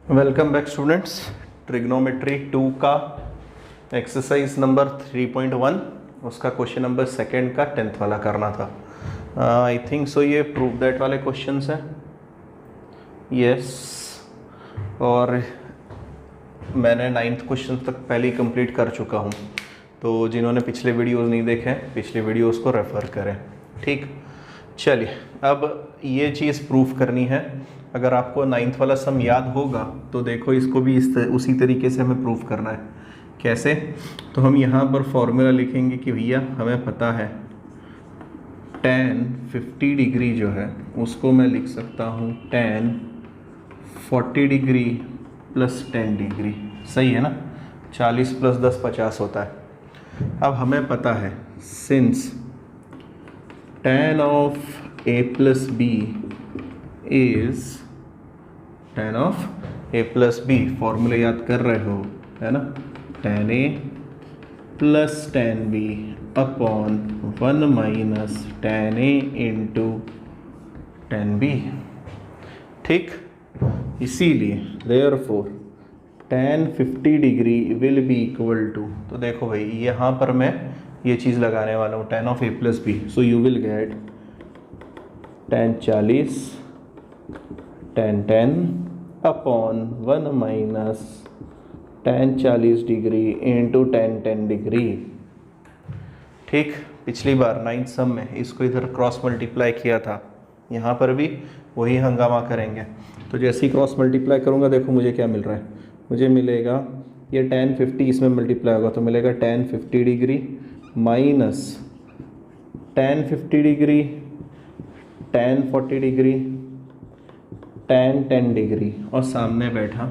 Welcome back students. Trigonometry 2 का exercise number 3.1 उसका question number second का 10th वाला करना था। आई थिंक सो ये प्रूव दैट वाले क्वेश्चंस हैं। यस, और मैंने 9th क्वेश्चन तक पहले ही कंप्लीट कर चुका हूँ, तो जिन्होंने पिछले वीडियोस नहीं देखे हैं पिछले वीडियोस को रेफ़र करें। ठीक, चलिए अब ये चीज़ प्रूफ करनी है। अगर आपको 9th वाला सम याद होगा तो देखो इसको भी उसी तरीके से हमें प्रूफ करना है। कैसे? तो हम यहाँ पर फॉर्मूला लिखेंगे कि भैया हमें पता है tan 50 डिग्री जो है उसको मैं लिख सकता हूँ tan 40 डिग्री प्लस 10 डिग्री। सही है ना? 40 प्लस 10 50 होता है। अब हमें पता है since tan of a plus b is tan of a plus B, formula याद कर रहे हो है ना? tan a plus tan b upon 1 minus tan a into tan b। ठीक, इसीलिए therefore tan 50 degree will be equal to, तो देखो भाई यहाँ पर मैं ये चीज़ लगाने वाला हूँ tan of a plus b, so you will get tan 40 tan 10 upon 1 minus tan 40 degree into tan 10 degree. ठीक, पिछली बार 9th सम में इसको इधर क्रॉस मल्टीप्लाई किया था, यहाँ पर भी वही हंगामा करेंगे। तो जैसे ही क्रॉस मल्टीप्लाई करूँगा देखो मुझे क्या मिल रहा है, मुझे मिलेगा ये tan 50 इसमें मल्टीप्लाई होगा तो मिलेगा tan 50 degree minus tan 50 degree tan 40 degree tan 10 degree और सामने बैठा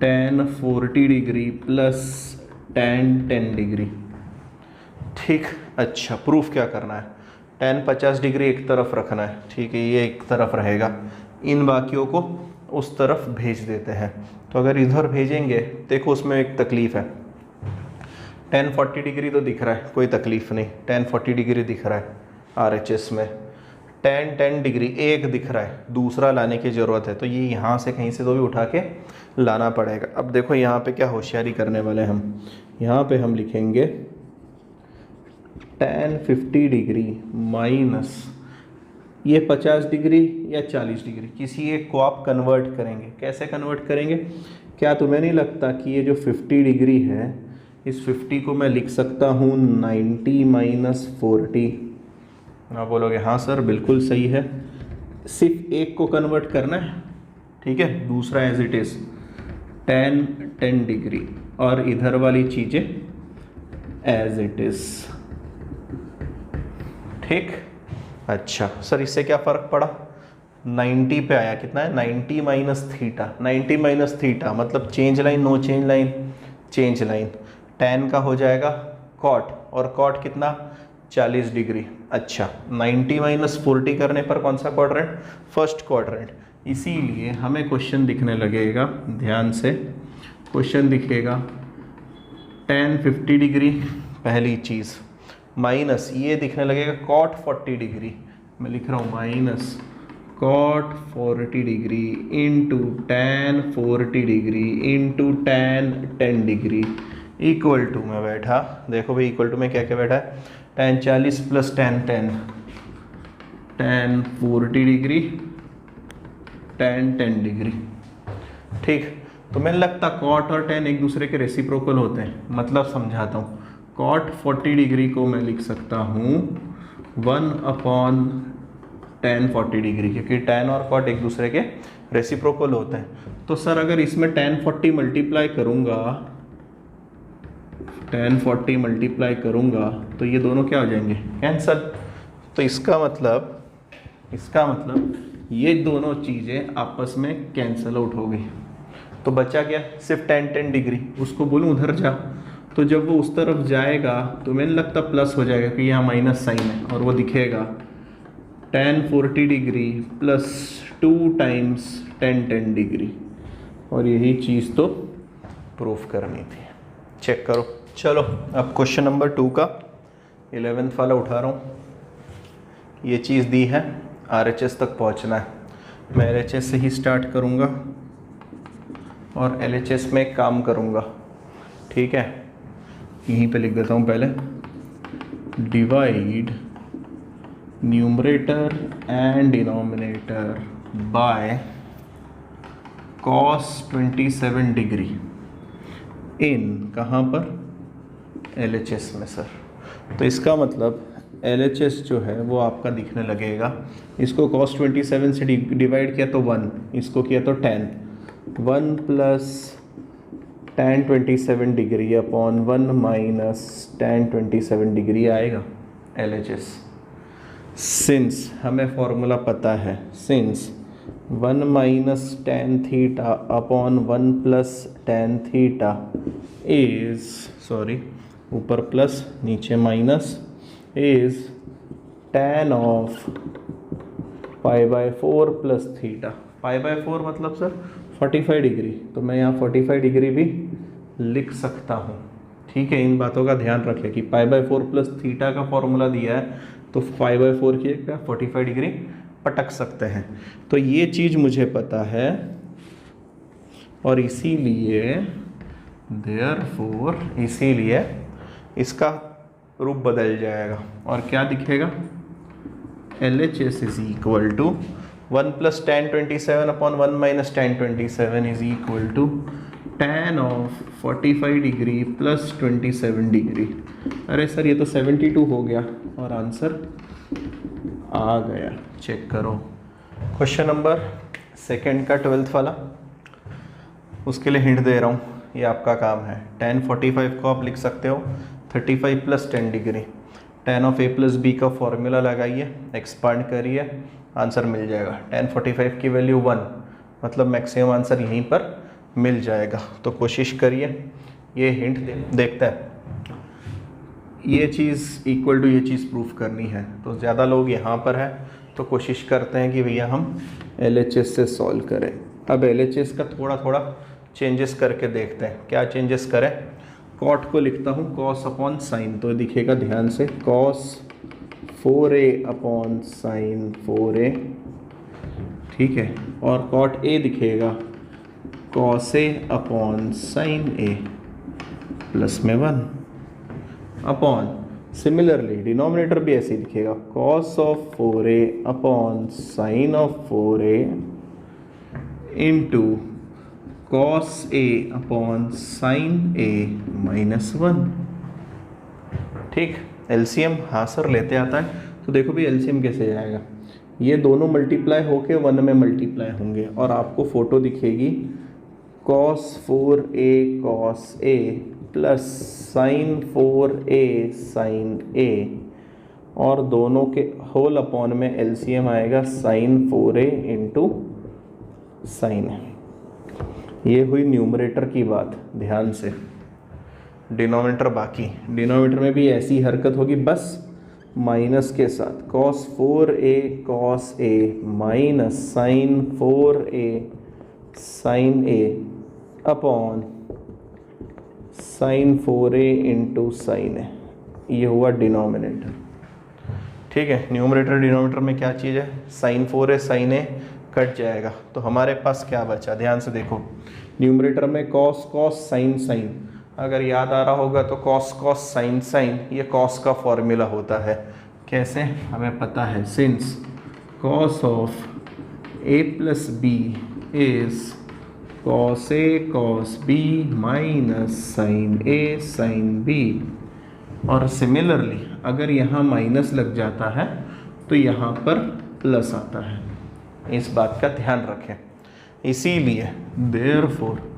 tan 40 degree plus tan 10 degree. ठीक, अच्छा प्रूफ क्या करना है? tan 50 डिग्री एक तरफ रखना है, ठीक है, ये एक तरफ रहेगा, इन बाकियों को उस तरफ भेज देते हैं। तो अगर इधर भेजेंगे देखो उसमें एक तकलीफ़ है, tan 40 डिग्री तो दिख रहा है, कोई तकलीफ़ नहीं, tan 40 डिग्री दिख रहा है RHS में, tan 10 डिग्री एक दिख रहा है, दूसरा लाने की ज़रूरत है, तो ये यहाँ से कहीं से तो भी उठा के लाना पड़ेगा। अब देखो यहाँ पे क्या होशियारी करने वाले हम, यहाँ पे हम लिखेंगे tan 50 डिग्री माइनस ये 50 डिग्री या 40 डिग्री, किसी एक को आप कन्वर्ट करेंगे। कैसे कन्वर्ट करेंगे? क्या तुम्हें नहीं लगता कि ये जो 50 डिग्री है इस 50 को मैं लिख सकता हूँ 90 माइनस 40? आप बोलोगे हाँ सर बिल्कुल सही है, सिर्फ एक को कन्वर्ट करना है, ठीक है, दूसरा as it is tan 10 degree और इधर वाली चीज़ें एज इट इज़। ठीक, अच्छा सर इससे क्या फ़र्क पड़ा? 90 पे आया, कितना है 90 माइनस थीटा, 90 माइनस थीटा मतलब change line, no change line, change line, tan का हो जाएगा cot और cot कितना 40 डिग्री। अच्छा 90 माइनस 40 करने पर कौन सा क्वाड्रेंट? First quadrant. इसीलिए हमें क्वेश्चन दिखने लगेगा, ध्यान से क्वेश्चन दिखेगा tan 50 डिग्री पहली चीज़ माइनस ये दिखने लगेगा cot 40 डिग्री, मैं लिख रहा हूँ minus cot 40 degree into tan 40 degree into tan 10 degree equal to में बैठा, देखो भाई इक्वल टू में क्या क्या बैठा है, tan 40 plus tan 10 tan 40 degree tan 10 degree. ठीक, तो मैंने लगता cot और tan एक दूसरे के रेसिप्रोकल होते हैं, मतलब समझाता हूँ। cot 40 डिग्री को मैं लिख सकता हूँ 1 अपॉन tan 40 डिग्री, क्योंकि tan और cot एक दूसरे के रेसिप्रोकल होते हैं। तो सर अगर इसमें tan 40 मल्टीप्लाई करूँगा, tan 40 मल्टीप्लाई करूँगा तो ये दोनों क्या हो जाएंगे? कैंसल। तो इसका मतलब ये दोनों चीज़ें आपस में कैंसल आउट हो गई, तो बचा क्या? सिर्फ tan 10 डिग्री। उसको बोलूँ उधर जा, तो जब वो उस तरफ जाएगा तो मैंने लगता प्लस हो जाएगा कि यहाँ माइनस साइन है और वो दिखेगा tan 40 degree plus 2 times tan 10 degree, और यही चीज़ तो प्रूफ करनी थी। चेक करो। चलो अब क्वेश्चन नंबर 2 का 11th वाला उठा रहा हूँ। ये चीज़ दी है RHS तक पहुँचना है, मैं RHS से ही स्टार्ट करूँगा। और LHS में एक काम करूँगा, ठीक है, यहीं पे लिख देता हूँ पहले, divide numerator and denominator by cos 27 degree in कहाँ पर, LHS में सर। तो इसका मतलब LHS जो है वो आपका दिखने लगेगा, इसको cos 27 से डिवाइड किया तो 1, इसको किया तो 10, 1 plus tan 27 degree upon 1 minus tan 27 degree आएगा LHS। सिंस हमें फॉर्मूला पता है, since 1 minus tan theta upon 1 plus tan theta is, sorry ऊपर प्लस नीचे minus, is tan of π/4 plus theta. π/4 मतलब सर 45 डिग्री, तो मैं यहाँ 45 डिग्री भी लिख सकता हूँ, ठीक है। इन बातों का ध्यान रखें कि π/4 प्लस थीटा का फॉर्मूला दिया है तो 5/4 की क्या 45 डिग्री पटक सकते हैं। तो ये चीज़ मुझे पता है और इसीलिए देयरफॉर, इसीलिए इसका रूप बदल जाएगा और क्या दिखेगा, LHS is equal to 1 plus tan 27 upon 1 minus tan 27 is equal to tan of 45 degree plus 27 degree. अरे सर ये तो 72 हो गया और आंसर आ गया, चेक करो। क्वेश्चन नंबर सेकंड का 12th वाला, उसके लिए हिंट दे रहा हूँ, ये आपका काम है। tan 45 को आप लिख सकते हो 35 plus 10 degree, tan of a plus b का फॉर्मूला लगाइए, एक्सपांड करिए, आंसर मिल जाएगा। tan 45 की वैल्यू 1, मतलब मैक्सिमम आंसर यहीं पर मिल जाएगा। तो कोशिश करिए, ये हिंट देखते हैं, ये चीज़ इक्वल टू ये चीज़ प्रूफ करनी है, तो ज़्यादा लोग यहाँ पर है तो कोशिश करते हैं कि भैया हम LHS से सॉल्व करें। अब LHS का थोड़ा थोड़ा चेंजेस करके देखते हैं, क्या चेंजेस करें। कॉट को लिखता हूँ कॉस अपॉन साइन, तो दिखेगा ध्यान से cos 4a upon sine 4a, ठीक है, और कॉट a दिखेगा cos a upon sign a plus में 1 अपॉन, सिमिलरली डिनोमिनेटर भी ऐसे ही दिखेगा cos of 4a upon sine of 4a into cos a upon sign a minus 1, ठीक। LCM हाँ सर लेते आता है, तो देखो भी LCM कैसे जाएगा, ये दोनों मल्टीप्लाई होके 1 में मल्टीप्लाई होंगे और आपको फोटो दिखेगी cos 4a cos a plus sine 4a sine a, और दोनों के होल अपॉन में LCM आएगा sine 4a into sine a। ये हुई न्यूमरेटर की बात, ध्यान से। डिनोमिनेटर बाकी, डिनोमिनेटर में भी ऐसी हरकत होगी, बस माइनस के साथ cos 4a cos a minus sine 4a sine a upon sine 4a into sine a, ये हुआ डिनोमिनेटर, ठीक है। न्यूमरेटर डिनोमिनेटर में क्या चीज़ है, sign 4a sine a cut जाएगा, तो हमारे पास क्या बचा, ध्यान से देखो। न्यूमरेटर में cos cos साइन साइन, अगर याद आ रहा होगा तो cos cos साइन साइन ये cos का फॉर्मूला होता है, कैसे हमें पता है, since cos of a plus b is cos a cos b minus sine a sine b, और सिमिलरली अगर यहाँ माइनस लग जाता है तो यहाँ पर प्लस आता है, इस बात का ध्यान रखें। इसीलिए देयरफॉर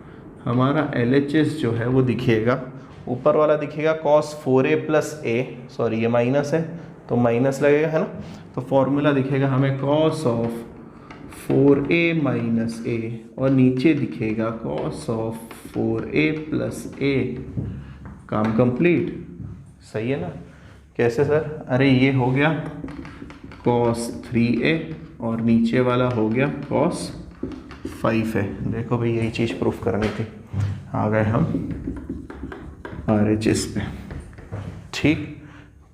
हमारा LHS जो है वो दिखेगा, ऊपर वाला दिखेगा cos 4a plus a, sorry ये माइनस है तो माइनस लगेगा, है ना, तो फॉर्मूला दिखेगा हमें cos of 4a minus a, और नीचे दिखेगा cos of 4a plus a। काम कंप्लीट, सही है ना। कैसे सर, अरे ये हो गया cos 3a और नीचे वाला हो गया cos 5 है। देखो भाई यही चीज़ प्रूफ करनी थी, आ गए हम RHS पे, ठीक।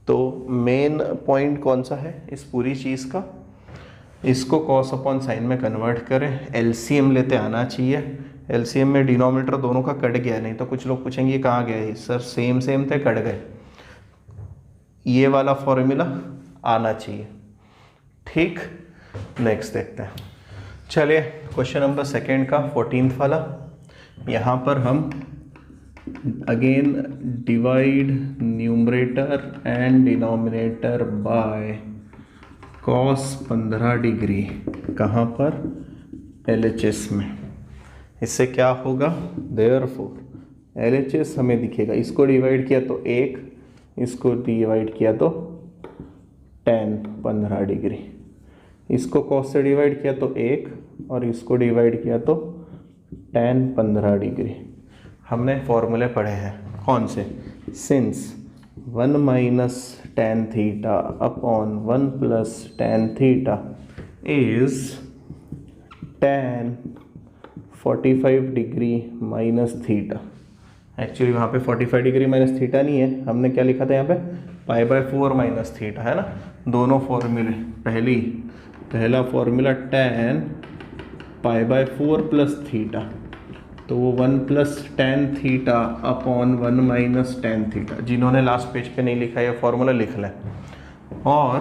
तो मेन पॉइंट कौन सा है इस पूरी चीज़ का, इसको cos अपॉन साइन में कन्वर्ट करें, LCM लेते आना चाहिए, एलसीएम में डिनोमिनेटर दोनों का कट गया, नहीं तो कुछ लोग पूछेंगे ये कहाँ गया है सर, सेम सेम थे कट गए। ये वाला फॉर्मूला आना चाहिए। ठीक, नेक्स्ट देखते हैं। चलिए क्वेश्चन नंबर सेकेंड का 14th वाला। यहाँ पर हम again divide numerator and denominator by cos 15 degree. कहाँ पर? LHS में। इससे क्या होगा? देयरफॉर LHS हमें दिखेगा, इसको डिवाइड किया तो 1, इसको डिवाइड किया तो tan 15 डिग्री, इसको cos से डिवाइड किया तो 1 और इसको डिवाइड किया तो tan 15 डिग्री। हमने फॉर्मूले पढ़े हैं कौन से? Since 1 minus tan theta upon 1 plus tan theta is tan 45 degree minus theta. Actually वहाँ पे 45 डिग्री माइनस थीटा नहीं है, हमने क्या लिखा था यहाँ पे? π/4 माइनस थीटा, है ना। दोनों फॉर्मूले, पहला फॉर्मूला tan π/4 प्लस थीटा, तो वो 1 plus tan theta upon 1 minus tan theta. जिन्होंने लास्ट पेज पे नहीं लिखा ये फॉर्मूला लिख लें। और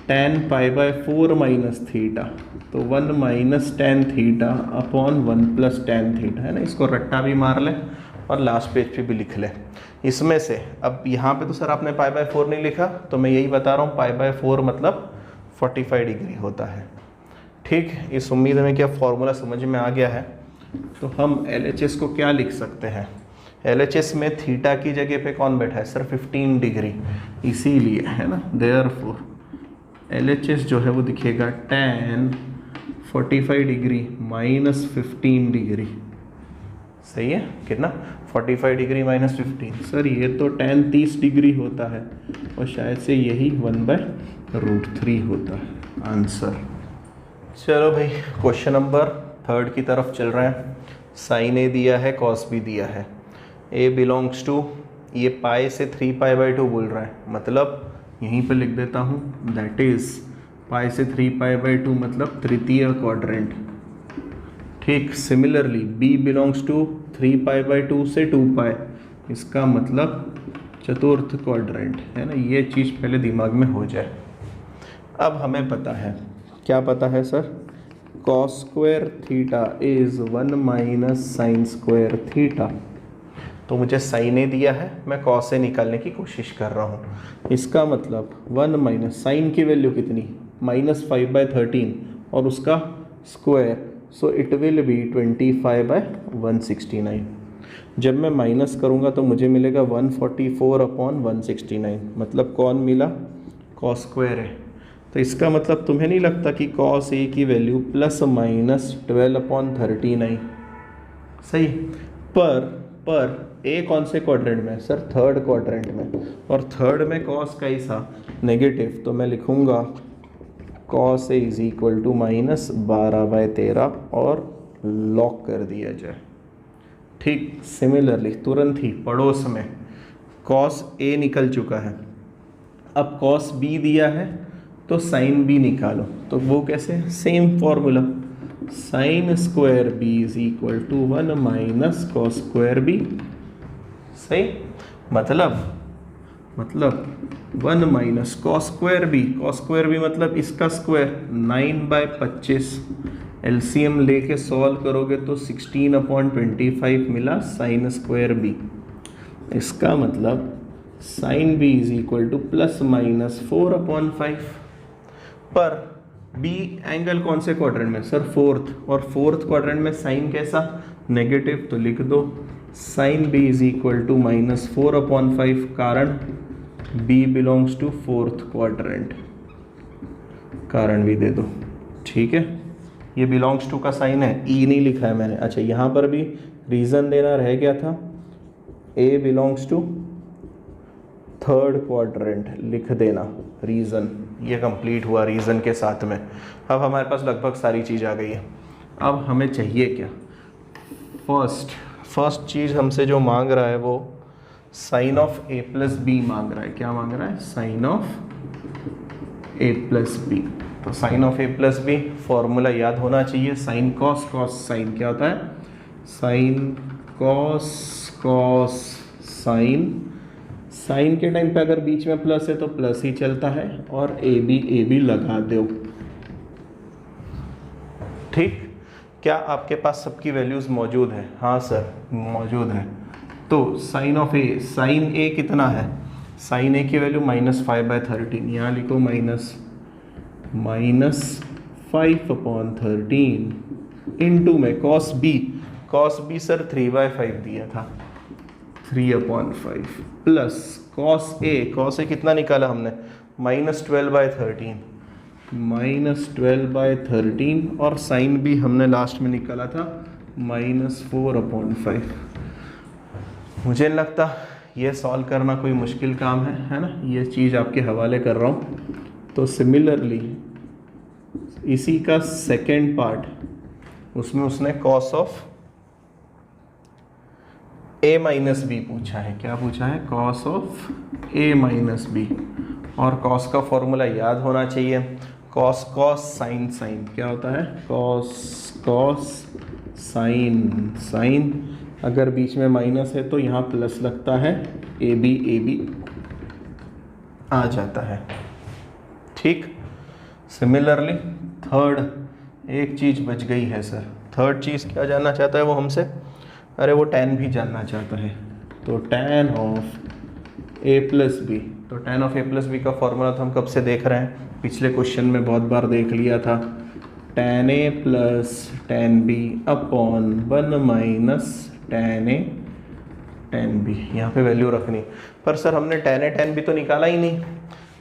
tan π/4 माइनस थीटा, तो 1 minus tan theta upon 1 plus tan theta, है ना। इसको रट्टा भी मार लें और लास्ट पेज पे भी लिख लें। इसमें से अब यहाँ पे तो सर आपने π/4 नहीं लिखा, तो मैं यही बता रहा हूँ π/4 मतलब 45 डिग्री होता है। ठीक, इस उम्मीद में कि अब फॉर्मूला समझ में आ गया है। तो हम LHS को क्या लिख सकते हैं? LHS में थीटा की जगह पे कौन बैठा है सर? 15 डिग्री, इसीलिए, है ना। देयरफॉर LHS जो है वो दिखेगा tan 45 डिग्री माइनस 15 डिग्री। सही है, कितना? 45 डिग्री माइनस 15। सर ये तो tan 30 डिग्री होता है और शायद से यही 1/√3 होता है आंसर। चलो भाई क्वेश्चन नंबर 3 की तरफ चल रहे हैं। साइन ए दिया है, कॉस बी दिया है। ए बिलोंग्स टू, ये पाई से 3π/2 बोल रहा है, मतलब यहीं पे लिख देता हूँ, दैट इज पाई से 3π/2 मतलब तृतीय क्वाड्रेंट। ठीक, सिमिलरली बी बिलोंग्स टू 3π/2 से 2π, इसका मतलब चतुर्थ क्वाड्रेंट, है ना। ये चीज़ पहले दिमाग में हो जाए। अब हमें पता है, क्या पता है sir? cos square theta is 1 minus sine square theta. तो मुझे साइन ए दिया है, मैं cos से निकालने की कोशिश कर रहा हूँ। इसका मतलब 1 माइनस साइन की वैल्यू कितनी? -5/13 और उसका square, so it will be 25/169। जब मैं माइनस करूँगा तो मुझे मिलेगा 144/169, मतलब कौन मिला? cos स्क्वायर है। तो इसका मतलब तुम्हें नहीं लगता कि cos ए की वैल्यू +/-12/39? सही, पर ए कौन से क्वाड्रेंट में? सर थर्ड क्वाड्रेंट में, और थर्ड में cos कैसा? नेगेटिव, तो मैं लिखूँगा cos a is equal to -12/13 और लॉक कर दिया जाए। ठीक, सिमिलरली तुरंत ही पड़ोस में cos ए निकल चुका है, अब cos बी दिया है तो साइन बी निकालो। तो वो कैसे? Same formula, sine square b is equal to 1 minus cos square b. सही, मतलब 1 माइनस कॉस स्क्वायर बी, मतलब इसका स्क्वायर 9/25। एलसीएम लेके सॉल्व करोगे तो 16/25 मिला साइन स्क्वायर बी। इसका मतलब sine b is equal to +/-4/5। पर बी एंगल कौन से क्वाड्रेंट में? सर फोर्थ, और फोर्थ क्वाड्रेंट में साइन कैसा? नेगेटिव, तो लिख दो sine b is equal to -4/5, कारण b belongs to fourth quadrant, कारण भी दे दो। ठीक है, ये बिलोंग्स टू का साइन है, ई नहीं लिखा है मैंने। अच्छा, यहाँ पर भी रीज़न देना रह गया था, ए बिलोंग्स टू थर्ड क्वाड्रेंट लिख देना रीज़न। ये कंप्लीट हुआ रीज़न के साथ में। अब हमारे पास लगभग सारी चीज़ आ गई है। अब हमें चाहिए क्या? फर्स्ट चीज़ हमसे जो मांग रहा है वो sine of A plus B मांग रहा है। क्या मांग रहा है? Sine of A plus B. तो sine of A plus B, formula याद होना चाहिए, साइन कॉस, कॉस साइन क्या होता है, sine cos cos sine, sine के टाइम पे अगर बीच में प्लस है तो प्लस ही चलता है, और ए बी लगा दो। ठीक, क्या आपके पास सबकी वैल्यूज मौजूद है? हाँ सर मौजूद है। तो साइन ऑफ ए, साइन ए कितना है, साइन ए की वैल्यू -5/13, यहाँ लिखो -5/13 इंटू में cos b, cos b sir 3/5 दिया था, 3/5 प्लस कॉस ए कितना निकाला हमने, -12/13, -12/13, और साइन भी हमने लास्ट में निकाला था -4/5। मुझे नहीं लगता ये सॉल्व करना कोई मुश्किल काम है ना, ये चीज़ आपके हवाले कर रहा हूँ। तो सिमिलरली इसी का सेकेंड पार्ट, उसमें उसने cos of a minus b पूछा है, क्या पूछा है, cos of a minus b, और कॉस का फॉर्मूला याद होना चाहिए, कॉस कॉस साइन साइन क्या होता है, कॉस कॉस साइन साइन, अगर बीच में माइनस है तो यहाँ प्लस लगता है, ए बी आ जाता है। ठीक, सिमिलरली थर्ड, एक चीज़ बच गई है सर, थर्ड चीज़ क्या जानना चाहता है वो हमसे, अरे वो tan भी जानना चाहता है। तो tan of a plus B, तो tan of a plus b का फॉर्मूला तो हम कब से देख रहे हैं, पिछले क्वेश्चन में बहुत बार देख लिया था, tan a plus tan b upon 1 minus tan a tan b, यहाँ पे वैल्यू रखनी, पर सर हमने tan a tan b तो निकाला ही नहीं,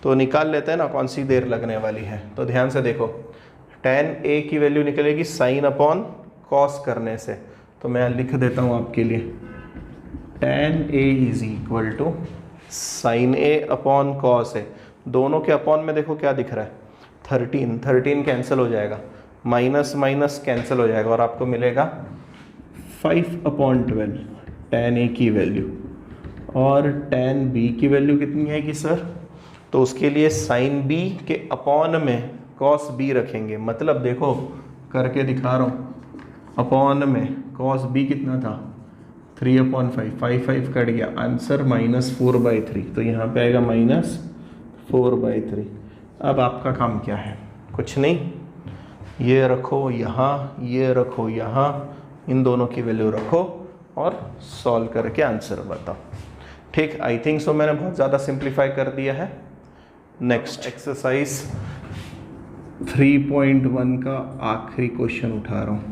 तो निकाल लेते हैं ना, कौन सी देर लगने वाली है। तो ध्यान से देखो, tan a की वैल्यू निकलेगी साइन अपॉन कॉस करने से, तो मैं लिख देता हूँ आपके लिए, tan a is equal to sine a upon cos a, दोनों के अपॉन में देखो क्या दिख रहा है, 13 कैंसिल हो जाएगा, माइनस माइनस कैंसिल हो जाएगा, और आपको मिलेगा 5/12 tan a की वैल्यू, और tan b की वैल्यू कितनी आएगी सर, तो उसके लिए साइन b के अपॉन में कॉस b रखेंगे, मतलब देखो करके दिखा रहा हूँ, अपॉन में कॉस b कितना था 3/5, 5 कट गया, आंसर -4/3, तो यहाँ पे आएगा -4/3। अब आपका काम क्या है, कुछ नहीं, ये रखो यहाँ, ये रखो यहाँ, इन दोनों की वैल्यू रखो और सॉल्व करके आंसर बताओ। ठीक, आई थिंक सो मैंने बहुत ज़्यादा सिंप्लीफाई कर दिया है। नेक्स्ट एक्सरसाइज 3.1 का आखिरी क्वेश्चन उठा रहा हूँ,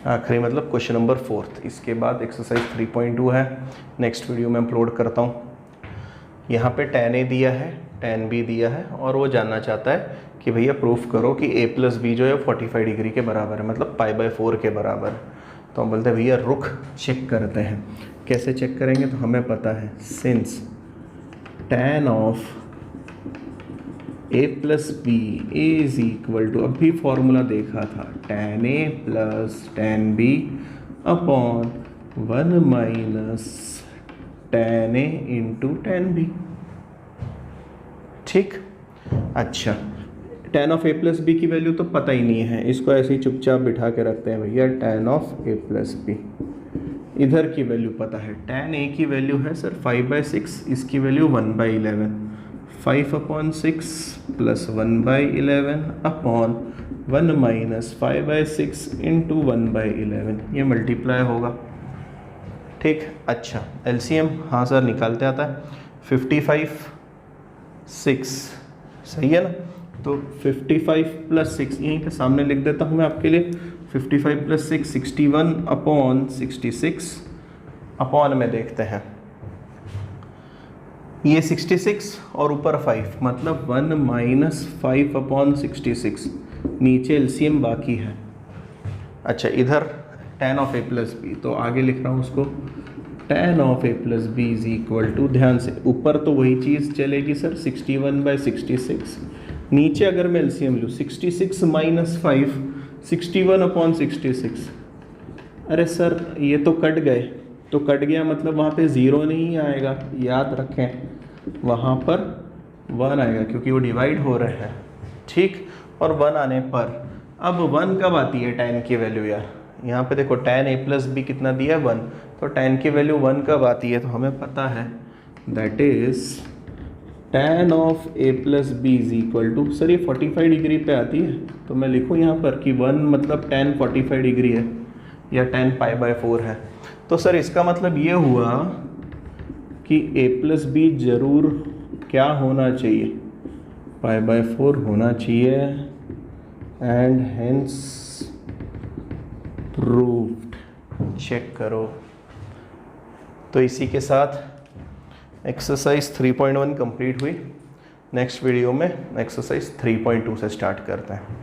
आखिरी मतलब क्वेश्चन नंबर 4, इसके बाद एक्सरसाइज 3.2 है, नेक्स्ट वीडियो में अपलोड करता हूँ। यहाँ पे tan a दिया है, tan b दिया है, और वो जानना चाहता है कि भैया प्रूफ करो कि a प्लस बी जो है 45 डिग्री के बराबर है, मतलब π/4 के बराबर। तो हम बोलते हैं भैया रुक चेक करते हैं, कैसे चेक करेंगे, तो हमें पता है since tan of a plus b is equal to, अभी फॉर्मूला देखा था, tan a plus tan b upon 1 minus tan a into tan b। ठीक, अच्छा tan of a plus b की वैल्यू तो पता ही नहीं है, इसको ऐसे ही चुपचाप बिठा के रखते हैं भैया, tan of a plus b, इधर की वैल्यू पता है, tan a की वैल्यू है सर 5/6, इसकी value 1/11, 5/6 plus 1/11 upon 1 minus 5/6 into 1/11, ये मल्टीप्लाई होगा। ठीक, अच्छा एलसीएम, हाँ सर निकालते आता है, 55 6 सही है ना, तो 55 प्लस 6 यहीं पे सामने लिख देता हूँ मैं आपके लिए, 55 प्लस 6 61 अपॉन 66, अपॉन में देखते हैं, ये 66 और ऊपर 5, मतलब 1 माइनस 5/66, नीचे एलसीएम बाकी है। अच्छा इधर tan of a plus B, तो आगे लिख रहा हूँ उसको, tan of a plus b is equal to, ध्यान से ऊपर तो वही चीज़ चलेगी सर 61/66, नीचे अगर मैं एलसीएम लूँ 66 माइनस 5, 61/66, अरे सर ये तो कट गए, तो कट गया मतलब वहाँ पे 0 नहीं आएगा, याद रखें वहाँ पर 1 आएगा क्योंकि वो डिवाइड हो रहे हैं। ठीक, और 1 आने पर, अब 1 कब आती है tan की वैल्यू यार, यहाँ पे देखो tan a प्लस बी कितना दिया है 1, तो tan की वैल्यू 1 कब आती है, तो हमें पता है that is tan of a plus b is equal to, sir ये 45 डिग्री पे आती है, तो मैं लिखूँ यहाँ पर कि 1 मतलब tan 45 डिग्री है या tan π/4 है। तो सर इसका मतलब ये हुआ कि a प्लस बी जरूर क्या होना चाहिए, π/4 होना चाहिए, एंड हेंस प्रूव्ड। चेक करो। तो इसी के साथ एक्सरसाइज 3.1 कंप्लीट हुई। नेक्स्ट वीडियो में एक्सरसाइज 3.2 से स्टार्ट करते हैं।